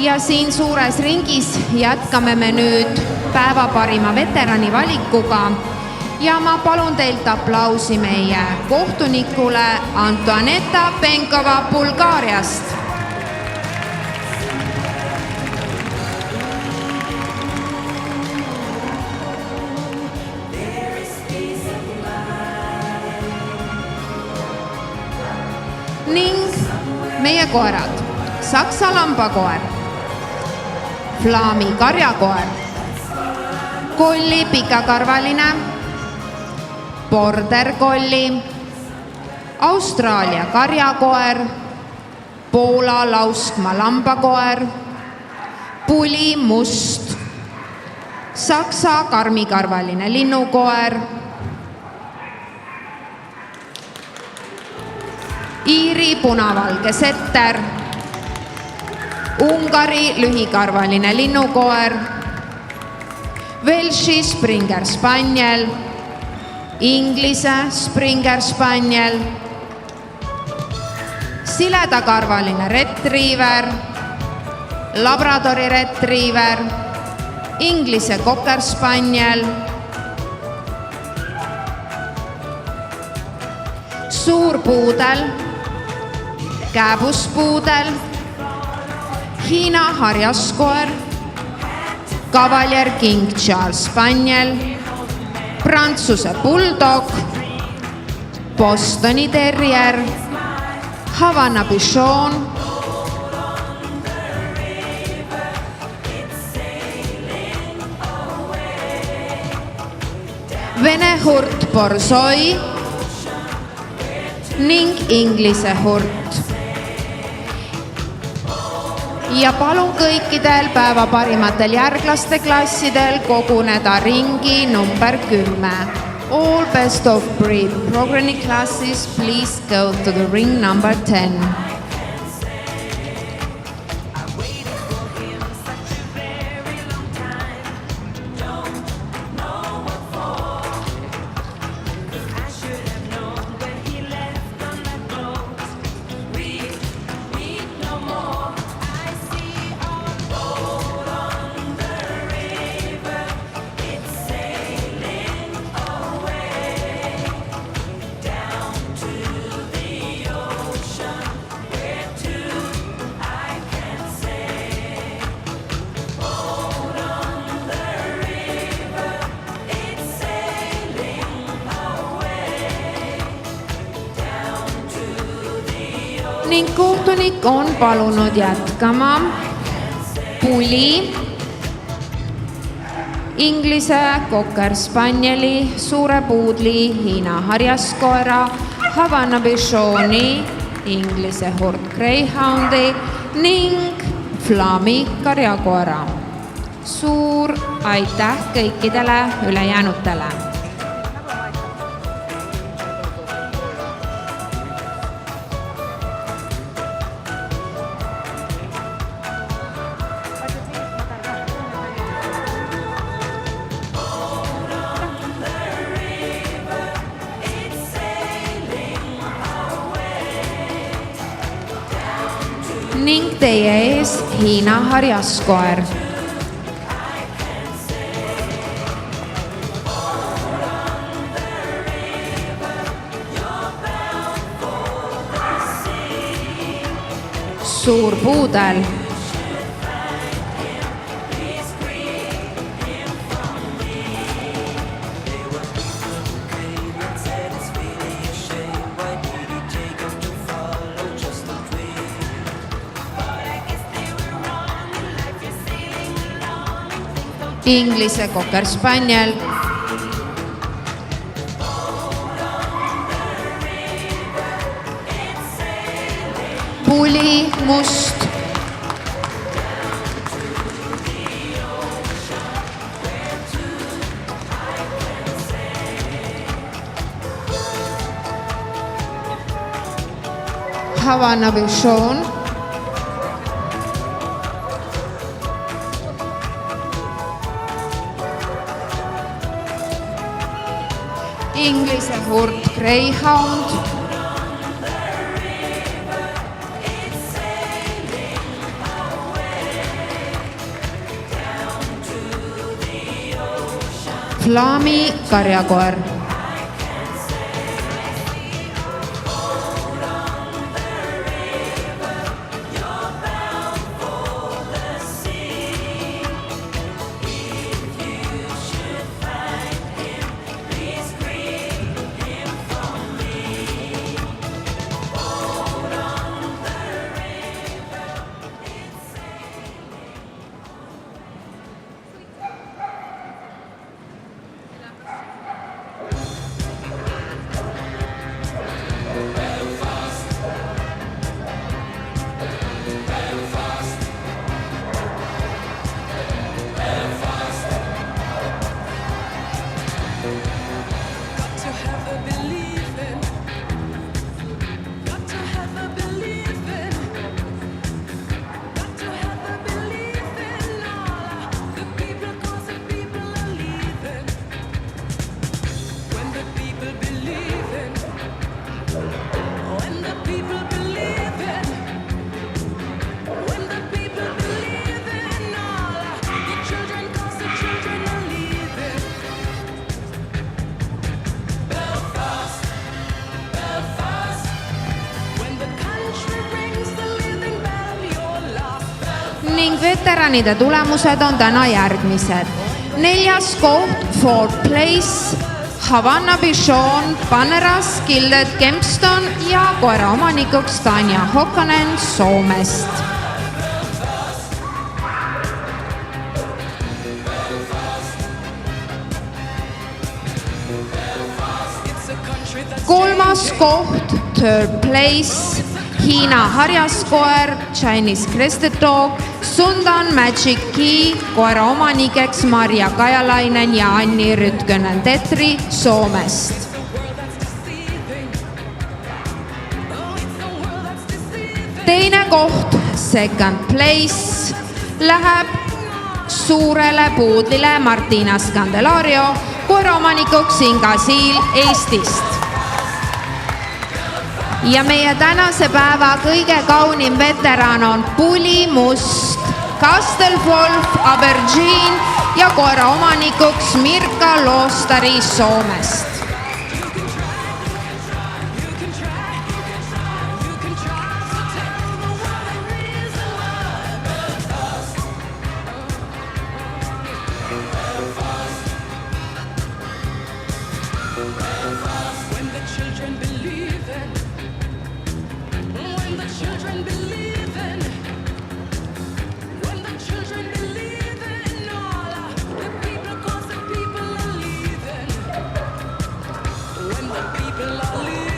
Ja siin suures ringis jätkame me nüüd päeva parima veterani valikuga ja ma palun teilt aplausi meie kohtunikule Antoaneta Penkova Bulgaariast. Ning meie koerad, saksa lambakoer, flaami karjakoer, kolli pikakarvaline, border kolli, Austraalia karjakoer, Poola lauskma lambakoer, puli must, saksa karmikarvaline linnukoer, Iiri punavalge setter, Ungari lühikarvaline linnukoer, Velshi Springer Spaniel, Inglise Springer Spaniel, siledakarvaline retriiver, Labradori retriiver, Inglise Cocker Spaniel, suurpuudel, kääbuspuudel, Hiina harjaskoer, Cavalier King Charles Spaniel, Prantsuse bulldog, Bostoni terrier, Havana bichon, Vene hurt borsoi ning Inglise hurt. Ja palun kõikidel päeva parimatel järglaste klassidel koguneda ringi number 10. All best of breed programming classes, please go to the ring number 10. Ning kohtunik on palunud jätkama puli, Inglise Cocker Spanieli, suure puudli, Hiina harjaskoera, Havana bichoni, Inglise hurt greyhoundi ning flaami karjakoera. Suur aitäh kõikidele ülejäänutele! Ning teie ees Hiina harjaskoer. Suur puudel. Inglise Cocker Spaniel, puli must, Havana bichon, Inglise hurt greyhound, Flaami karjakoer. Ning veteranide tulemused on täna järgmised. 4. koht, 4th place, Havana Bichon, Paneras, Gilded Kempston ja koera omanikuks Tanja Hokkanen Soomest. Kolmas koht, 3rd place, Hiina harjaskoer, Chinese Crested Dog, Sundan Magic Key, koera omanikeks Marja Kajalainen ja Anni Rytkönen-Tetri Soomest. Teine koht, 2nd place, läheb suurele puudlile Martina Scandelario, koera omanikuks Inga Siil Eestist. Ja meie tänase päeva kõige kaunim veteran on pulimust, Kastelwolf Aubergine ja koera omanikuks Mirka Loostari Soomest. People are leaving.